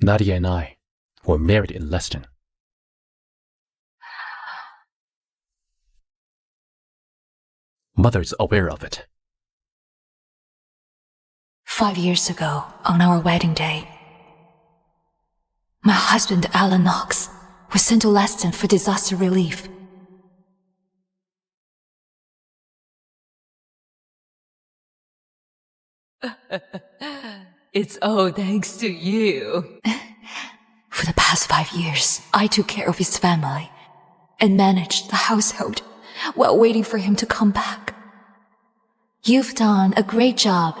Nadia and I were married in Leston. Mother is aware of it. 5 years ago, on our wedding day, my husband, Alan Knox, was sent to Leston for disaster relief. It's all thanks to you. For the past 5 years, I took care of his family and managed the household while waiting for him to come back. You've done a great job.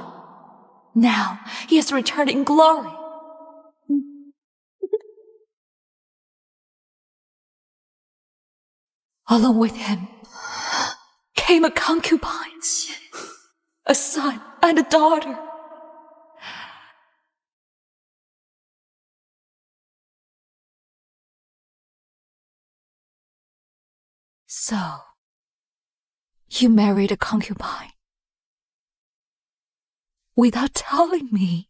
Now, he has returned in glory. Along with him came a concubine, a son and a daughter. So, you married a concubine without telling me.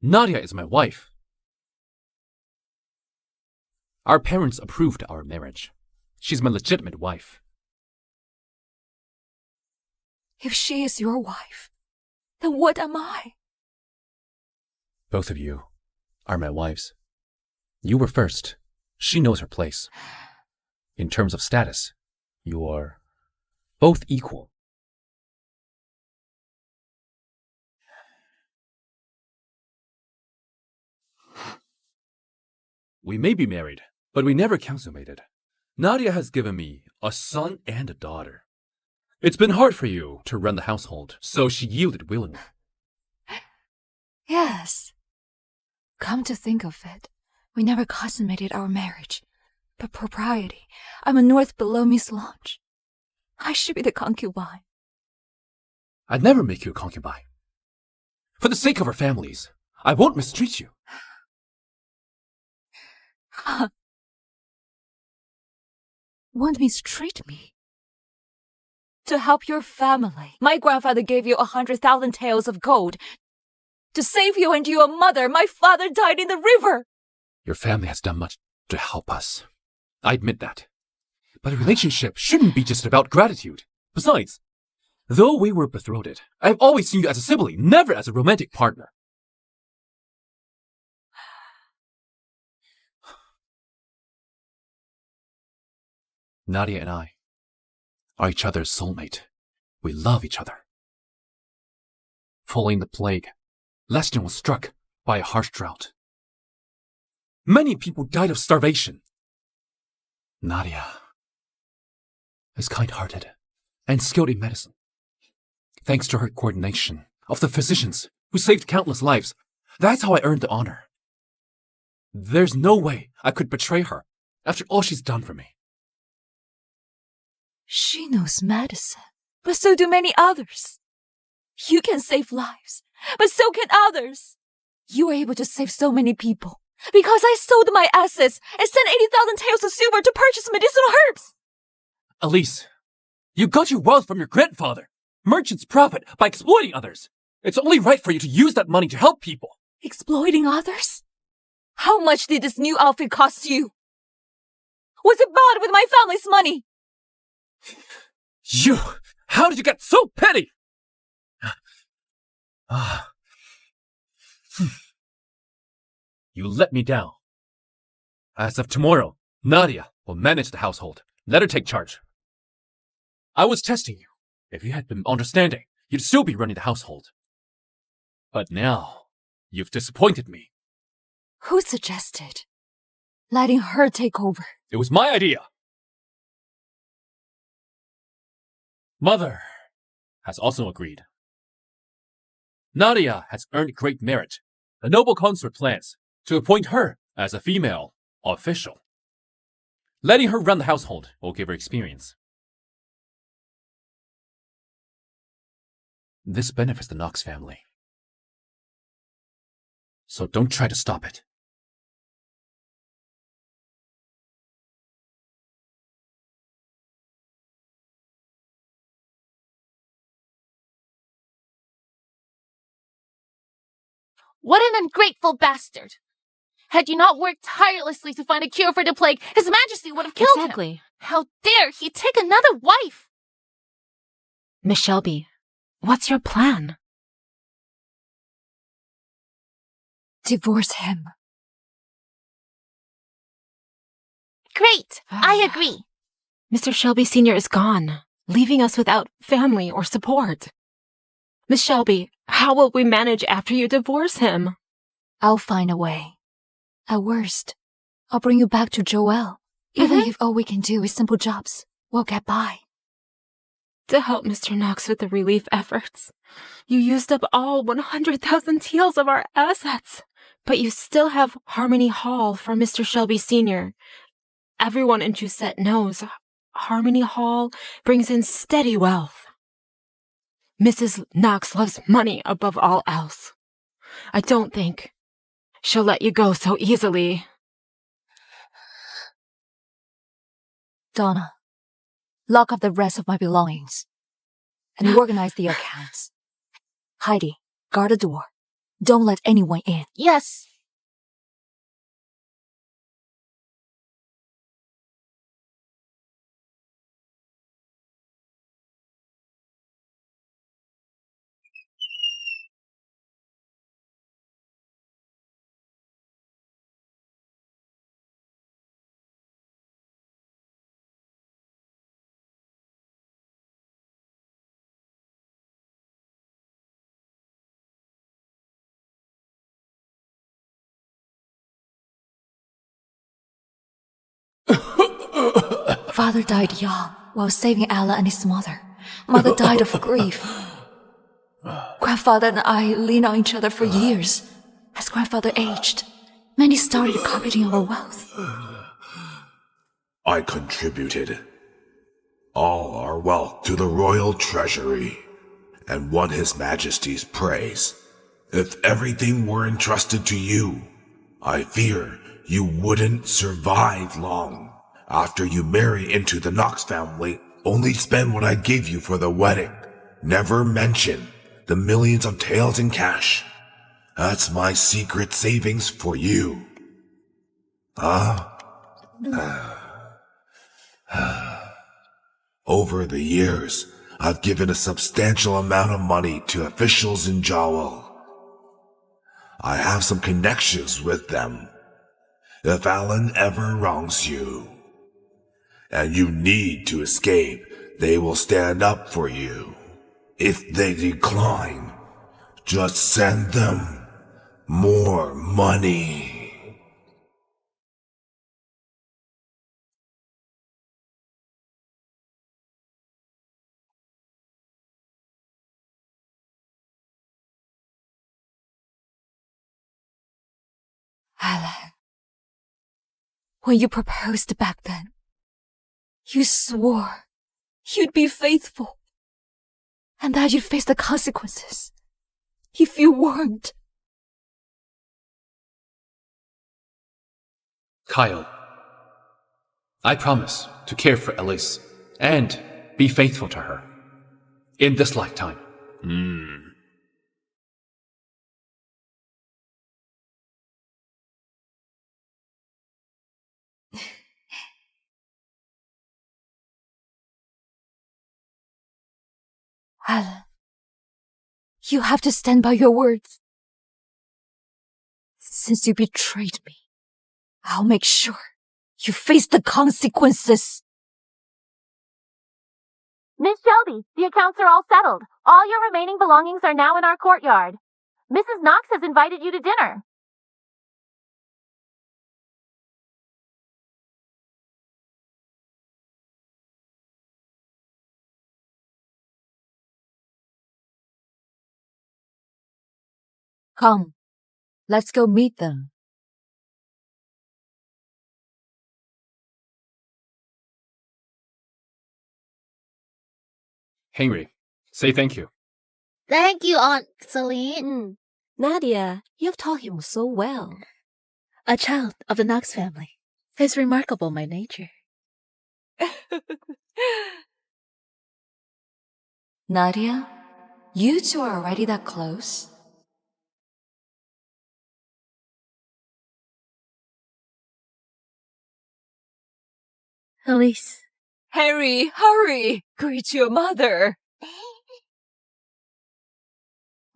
Nadia is my wife. Our parents approved our marriage. She's my legitimate wife. If she is your wife, then what am I? Both of you are my wives. You were first. She knows her place. In terms of status, you are both equal. We may be married, but we never consummated. Nadia has given me a son and a daughter. It's been hard for you to run the household, so she yielded willingly. Yes. Come to think of it, we never consummated our marriage. But propriety, I'm a North below Miss Launch. I should be the concubine. I'd never make you a concubine. For the sake of our families, I won't mistreat you. Won't mistreat me? To help your family, my grandfather gave you 100,000 taels of gold. To save you and your mother, my father died in the river. Your family has done much to help us. I admit that. But a relationship shouldn't be just about gratitude. Besides, though we were betrothed, I've always seen you as a sibling, never as a romantic partner. Nadia and I are each other's soulmate. We love each other. Following the plague, Leston was struck by a harsh drought. Many people died of starvation. Nadia is kind-hearted and skilled in medicine. Thanks to her coordination of the physicians who saved countless lives, that's how I earned the honor. There's no way I could betray her after all she's done for me. She knows medicine, but so do many others. You can save lives, but so can others. You were able to save so many people because I sold my assets and sent 80,000 taels of silver to purchase medicinal herbs. Elise, you got your wealth from your grandfather. Merchants profit by exploiting others. It's only right for you to use that money to help people. Exploiting others? How much did this new outfit cost you? Was it bought with my family's money? You! How did you get so petty? You let me down. As of tomorrow, Nadia will manage the household. Let her take charge. I was testing you. If you had been understanding, you'd still be running the household. But now, you've disappointed me. Who suggested letting her take over? It was my idea. Mother has also agreed. Nadia has earned great merit. The noble consort plans to appoint her as a female official. Letting her run the household will give her experience. This benefits the Knox family. So don't try to stop it. What an ungrateful bastard! Had you not worked tirelessly to find a cure for the plague, His Majesty would have killed him. Exactly. How dare he take another wife? Miss Shelby, what's your plan? Divorce him. Great, I agree. Mr. Shelby Sr. is gone, leaving us without family or support. Miss Shelby, how will we manage after you divorce him? I'll find a way. At worst, I'll bring you back to Joel. Even if all we can do is simple jobs, we'll get by. To help Mr. Knox with the relief efforts, you used up all 100,000 teals of our assets. But you still have Harmony Hall from Mr. Shelby Sr. Everyone in Jusette knows Harmony Hall brings in steady wealth. Mrs. Knox loves money above all else. I don't think she'll let you go so easily. Donna, lock up the rest of my belongings and organize the accounts. Heidi, guard the door. Don't let anyone in. Yes. Father died young while saving Ella and his mother. Mother died of grief. Grandfather and I leaned on each other for years. As grandfather aged, many started coveting our wealth. I contributed all our wealth to the royal treasury and won His Majesty's praise. If everything were entrusted to you, I fear you wouldn't survive long. After you marry into the Knox family, only spend what I gave you for the wedding. Never mention the millions of taels in cash. That's my secret savings for you. Over the years, I've given a substantial amount of money to officials in Joel. I have some connections with them. If Alan ever wrongs you, and you need to escape, they will stand up for you. If they decline, just send them more money. Alan, when you proposed back then, you swore you'd be faithful and that you'd face the consequences if you weren't. Kyle, I promise to care for Elise and be faithful to her in this lifetime. Alan, you have to stand by your words. Since you betrayed me, I'll make sure you face the consequences. Miss Shelby, the accounts are all settled. All your remaining belongings are now in our courtyard. Mrs. Knox has invited you to dinner. Come, let's go meet them. Henry, say thank you. Thank you, Aunt Celine. Nadia, you've taught him so well. A child of the Knox family. It's remarkable by nature. Nadia, you two are already that close? Elise. Henry, hurry! Greet your mother!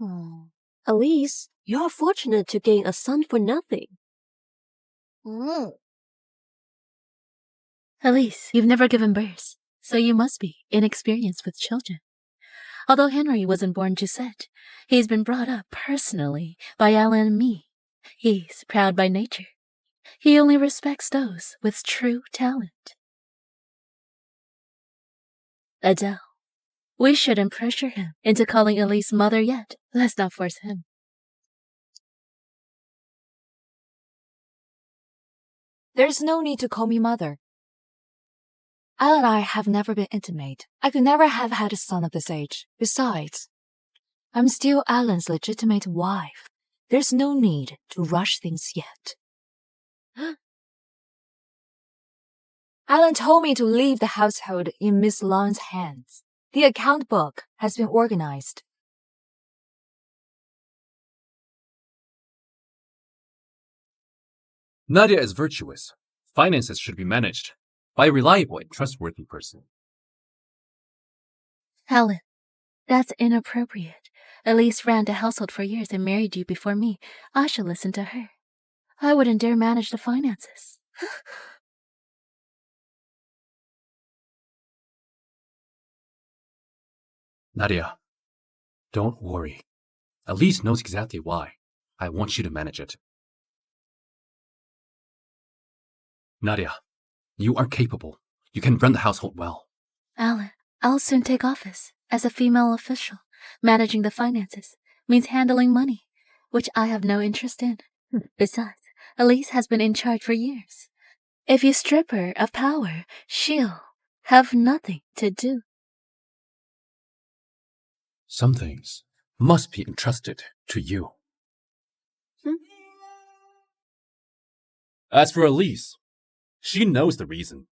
Oh. Elise, you are fortunate to gain a son for nothing. Elise, you've never given birth, so you must be inexperienced with children. Although Henry wasn't born Gisette, he's been brought up personally by Alan and me. He's proud by nature. He only respects those with true talent. Adele, we shouldn't pressure him into calling Elise mother yet. Let's not force him. There's no need to call me mother. Al and I have never been intimate. I could never have had a son of this age. Besides, I'm still Alan's legitimate wife. There's no need to rush things yet. Alan told me to leave the household in Miss Lawn's hands. The account book has been organized. Nadia is virtuous. Finances should be managed by a reliable and trustworthy person. Alan, that's inappropriate. Elise ran the household for years and married you before me. I should listen to her. I wouldn't dare manage the finances. Nadia, don't worry. Elise knows exactly why. I want you to manage it. Nadia, you are capable. You can run the household well. Alan, I'll soon take office. As a female official, managing the finances means handling money, which I have no interest in. Besides, Elise has been in charge for years. If you strip her of power, she'll have nothing to do. Some things must be entrusted to you. As for Elise, she knows the reason.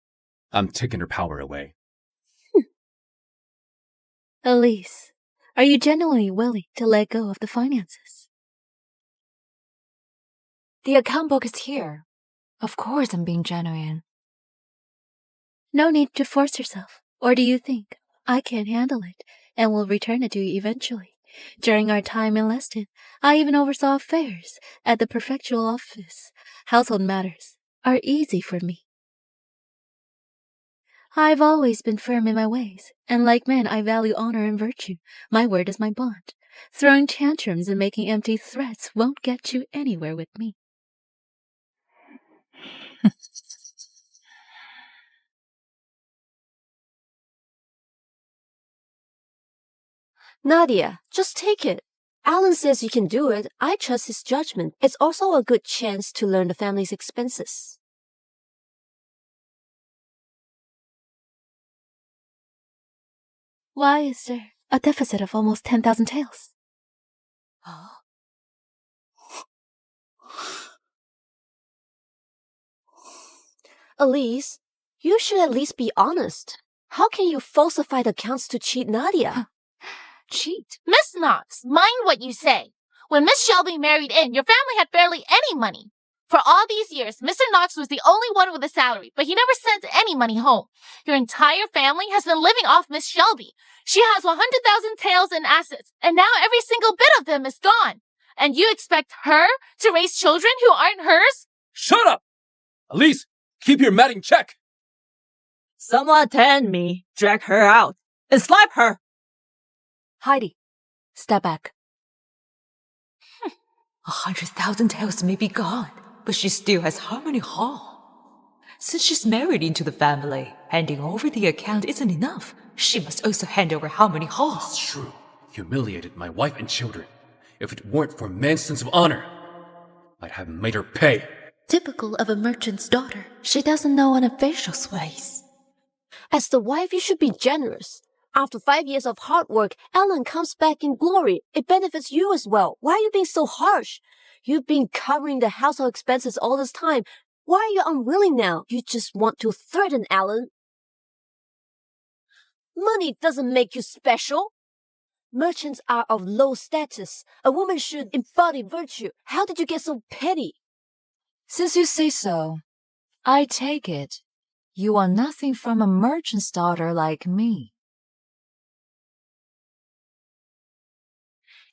I'm taking her power away. Elise, are you genuinely willing to let go of the finances? The account book is here. Of course I'm being genuine. No need to force yourself. Or do you think I can't handle it and will return it to you eventually? During our time in Leston, I even oversaw affairs at the prefectural office. Household matters are easy for me. I've always been firm in my ways, and like men, I value honor and virtue. My word is my bond. Throwing tantrums and making empty threats won't get you anywhere with me. Nadia, just take it. Alan says you can do it. I trust his judgment. It's also a good chance to learn the family's expenses. Why is there a deficit of almost 10,000 taels? Elise, you should at least be honest. How can you falsify the accounts to cheat Nadia? Cheat? Miss Knox, mind what you say. When Miss Shelby married in, your family had barely any money. For all these years, Mr. Knox was the only one with a salary, but he never sent any money home. Your entire family has been living off Miss Shelby. She has 100,000 taels in assets, and now every single bit of them is gone. And you expect her to raise children who aren't hers? Shut up! Elise, keep your mad in check! Someone attend me, drag her out, and slap her! Heidi, step back. 100,000 taels may be gone, but she still has Harmony Hall. Since she's married into the family, handing over the account isn't enough. She must also hand over Harmony Hall. It's true. Humiliated my wife and children. If it weren't for man's sense of honor, I'd have made her pay. Typical of a merchant's daughter. She doesn't know unofficial ways. As the wife, you should be generous. After 5 years of hard work, Alan comes back in glory. It benefits you as well. Why are you being so harsh? You've been covering the household expenses all this time. Why are you unwilling now? You just want to threaten Alan. Money doesn't make you special. Merchants are of low status. A woman should embody virtue. How did you get so petty? Since you say so, I take it. You want nothing from a merchant's daughter like me.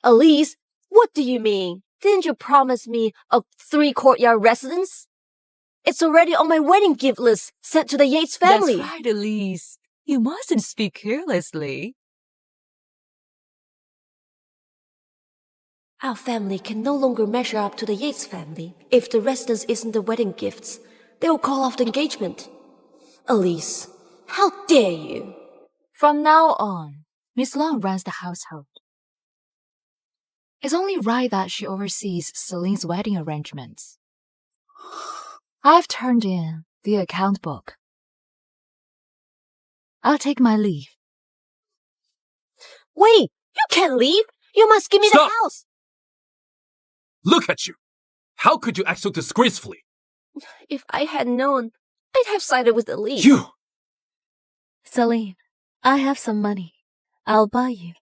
Elise, what do you mean? Didn't you promise me a 3-courtyard residence? It's already on my wedding gift list sent to the Yates family. That's right, Elise. You mustn't speak carelessly. Our family can no longer measure up to the Yates family. If the residence isn't the wedding gifts, they will call off the engagement. Elise, how dare you? From now on, Miss Long runs the household. It's only right that she oversees Celine's wedding arrangements. I've turned in the account book. I'll take my leave. Wait, you can't leave. You must give me Stop! the house. Look at you! How could you act so disgracefully? If I had known, I'd have sided with Elise. You! Celine, I have some money. I'll buy you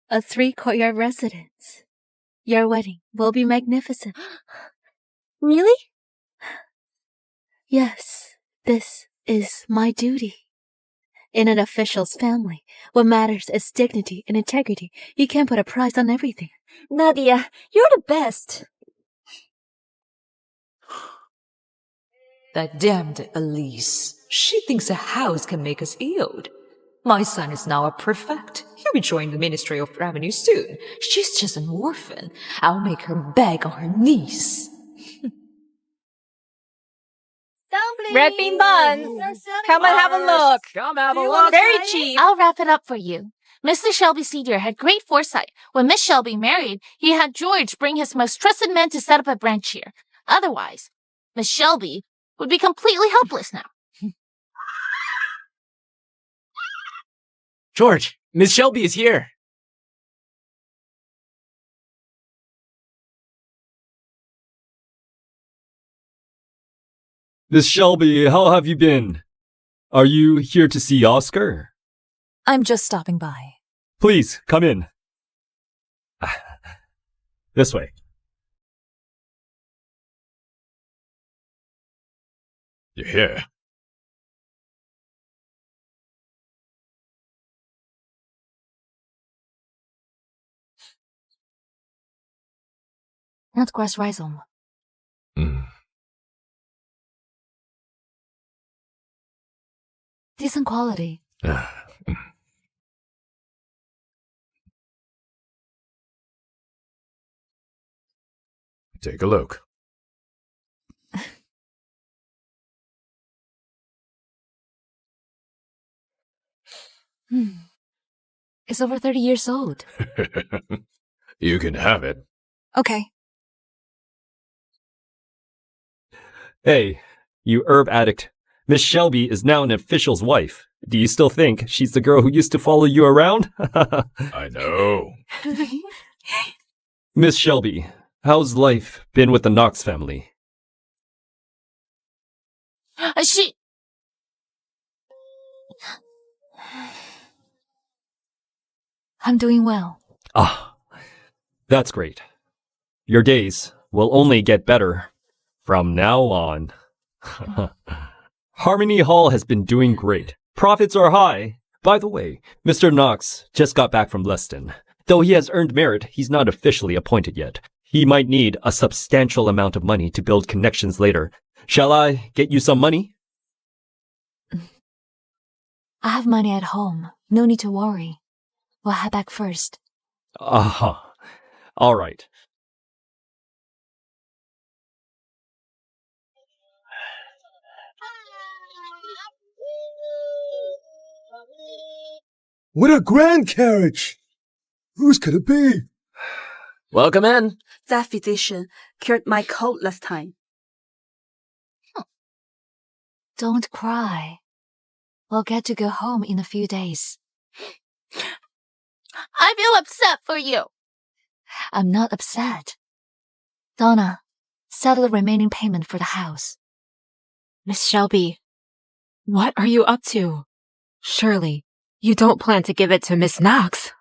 a 3-courtyard residence. Your wedding will be magnificent. Really? Yes, this is my duty. In an official's family, what matters is dignity and integrity. You can't put a price on everything. Nadia, you're the best. That damned Elise. She thinks a house can make us yield. My son is now a prefect. He'll be joining the Ministry of Revenue soon. She's just an orphan. I'll make her beg on her knees. Red bean buns. Come and have a look. Come have a look. Very cheap. I'll wrap it up for you. Mr. Shelby Sr. had great foresight. When Miss Shelby married, he had George bring his most trusted men to set up a branch here. Otherwise, Miss Shelby would be completely helpless now. George, Miss Shelby is here. Miss Shelby, how have you been? Are you here to see Oscar? I'm just stopping by. Please, come in. This way. You're here. Not grass rhizome. Decent quality. Take a look. It's over 30 years old. You can have it. Okay. Hey, you herb addict. Miss Shelby is now an official's wife. Do you still think she's the girl who used to follow you around? I know. Miss Shelby, how's life been with the Knox family? I'm doing well. Ah, that's great. Your days will only get better from now on. Harmony Hall has been doing great. Profits are high. By the way, Mr. Knox just got back from Leston. Though he has earned merit, he's not officially appointed yet. He might need a substantial amount of money to build connections later. Shall I get you some money? I have money at home. No need to worry. We'll head back first. Aha. All right. What a grand carriage! Whose could it be? Welcome in. That physician cured my cold last time. Don't cry. We'll get to go home in a few days. I feel upset for you. I'm not upset. Donna, settle the remaining payment for the house. Miss Shelby, what are you up to? Surely, you don't plan to give it to Miss Knox.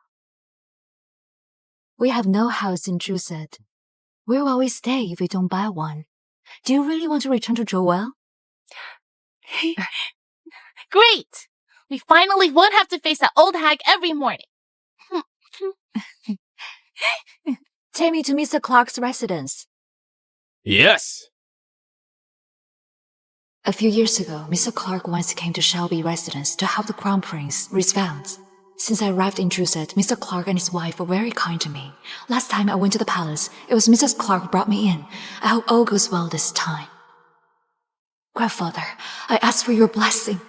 We have no house in Drusett. Where will we stay if we don't buy one? Do you really want to return to Joel? Great! We finally won't have to face that old hag every morning. Take me to Mr. Clark's residence. Yes! A few years ago, Mr. Clark once came to Shelby residence to help the Crown Prince raise funds. Since I arrived in Druset, Mr. Clark and his wife were very kind to me. Last time I went to the palace, it was Mrs. Clark who brought me in. I hope all goes well this time. Grandfather, I ask for your blessing.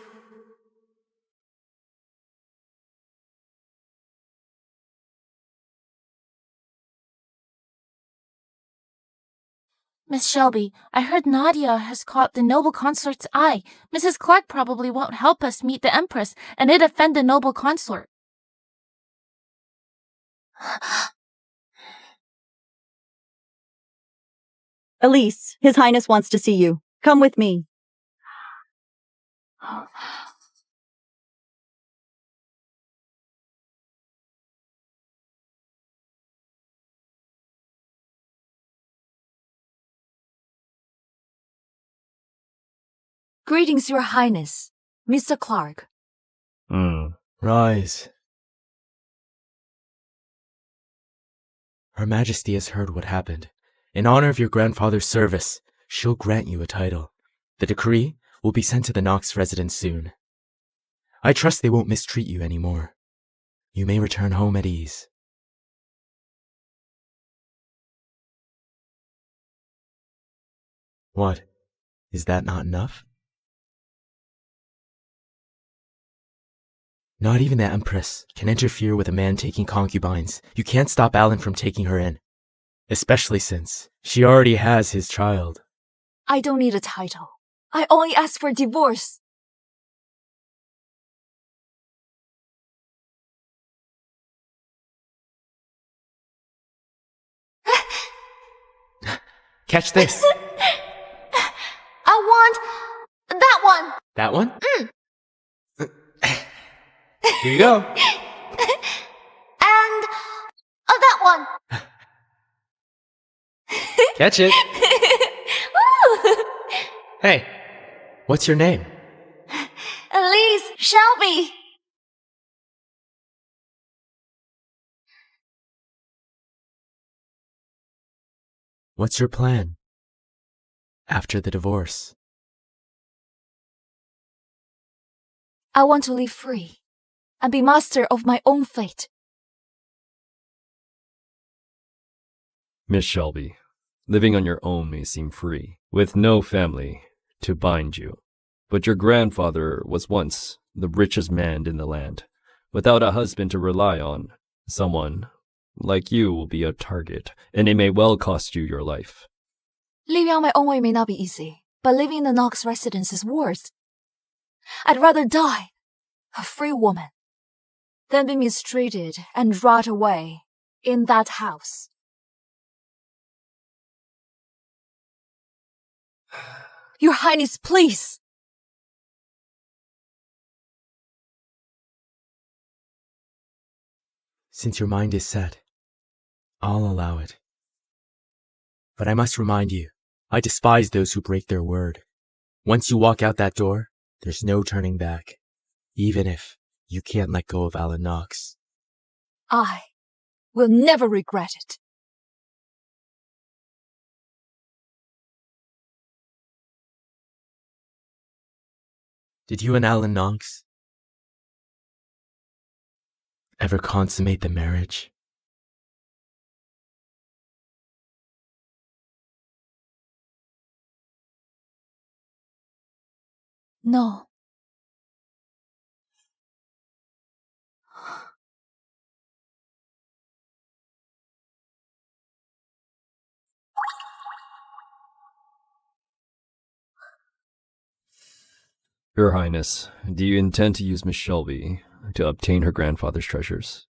Miss Shelby, I heard Nadia has caught the noble consort's eye. Mrs. Clark probably won't help us meet the Empress, and it offend the noble consort. Elise, His Highness wants to see you. Come with me. Greetings, Your Highness. Mr. Clark. Rise. Her Majesty has heard what happened. In honor of your grandfather's service, she'll grant you a title. The decree will be sent to the Knox residence soon. I trust they won't mistreat you anymore. You may return home at ease. What? Is that not enough? Not even the Empress can interfere with a man taking concubines. You can't stop Alan from taking her in. Especially since she already has his child. I don't need a title. I only ask for a divorce. Catch this. I want that one. That one? Here you go. And that one. Catch it. Hey, what's your name? Elise Shelby. What's your plan after the divorce? I want to live free and be master of my own fate. Miss Shelby, living on your own may seem free, with no family to bind you. But your grandfather was once the richest man in the land. Without a husband to rely on, someone like you will be a target, and it may well cost you your life. Living on my own way may not be easy, but living in the Knox residence is worse. I'd rather die, a free woman, than be mistreated and rot away in that house. Your Highness, please! Since your mind is set, I'll allow it. But I must remind you, I despise those who break their word. Once you walk out that door, there's no turning back, even if you can't let go of Alan Knox. I will never regret it. Did you and Alan Knox ever consummate the marriage? No. Your Highness, do you intend to use Miss Shelby to obtain her grandfather's treasures?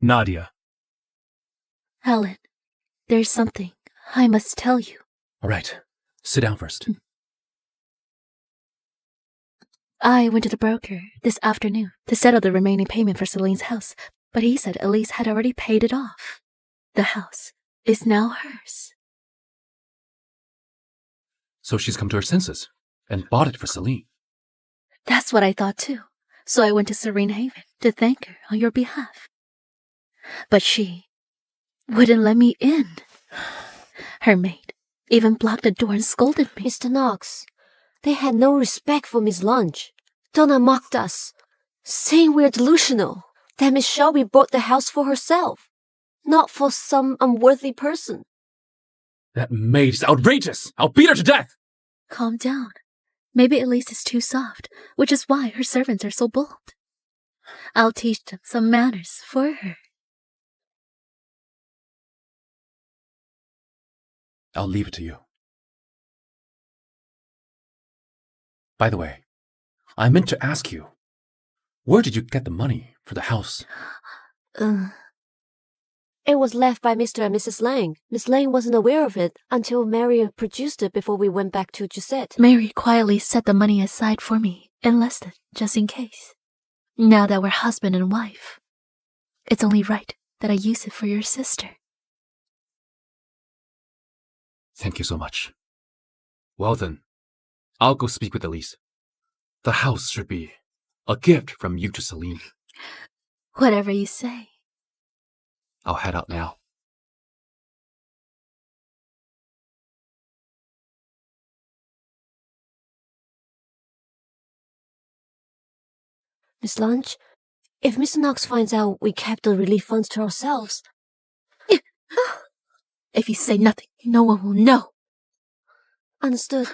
Nadia. Alan, there's something I must tell you. All right, sit down first. I went to the broker this afternoon to settle the remaining payment for Celine's house, but he said Elise had already paid it off. The house is now hers. So she's come to her senses and bought it for Celine. That's what I thought too. So I went to Serene Haven to thank her on your behalf. But she wouldn't let me in. Her maid even blocked the door and scolded me. Mr. Knox, they had no respect for Miss Lunch. Donna mocked us, saying we're delusional, that Miss Shelby bought the house for herself, not for some unworthy person. That maid is outrageous! I'll beat her to death! Calm down. Maybe Elise is too soft, which is why her servants are so bold. I'll teach them some manners for her. I'll leave it to you. By the way, I meant to ask you, where did you get the money for the house? It was left by Mr. and Mrs. Lang. Miss Lang wasn't aware of it until Mary produced it before we went back to Gisette. Mary quietly set the money aside for me in Leston, just in case. Now that we're husband and wife, it's only right that I use it for your sister. Thank you so much. Well then, I'll go speak with Elise. The house should be a gift from you to Celine. Whatever you say. I'll head out now. Miss Lunch, if Mr. Knox finds out we kept the relief funds to ourselves... If you say nothing, no one will know. Understood.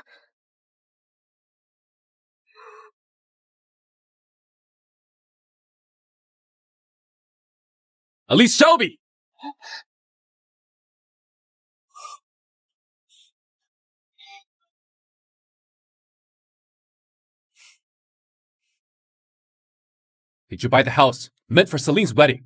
Elise Shelby! Did you buy the house meant for Celine's wedding?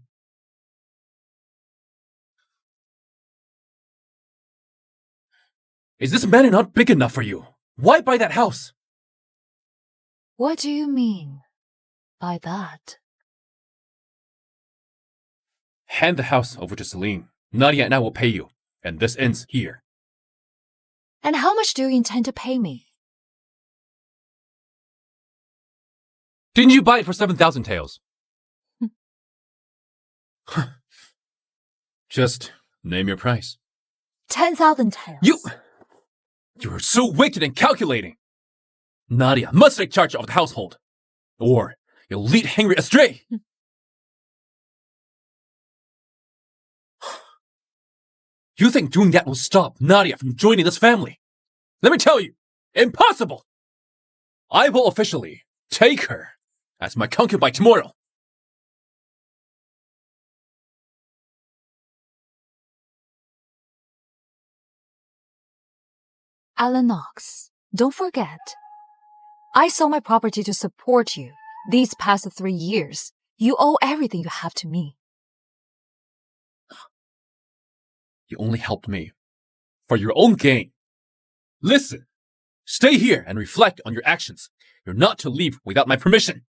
Is this manor not big enough for you? Why buy that house? What do you mean by that? Hand the house over to Celine. Nadia and I will pay you, and this ends here. And how much do you intend to pay me? Didn't you buy it for 7,000 taels? Just name your price. 10,000 taels. You're so wicked and calculating. Nadia must take charge of the household, or you'll lead Henry astray. You think doing that will stop Nadia from joining this family? Let me tell you, impossible! I will officially take her as my concubine tomorrow. Alan Knox, don't forget. I sold my property to support you. These past 3 years, you owe everything you have to me. You only helped me for your own gain. Listen, stay here and reflect on your actions. You're not to leave without my permission.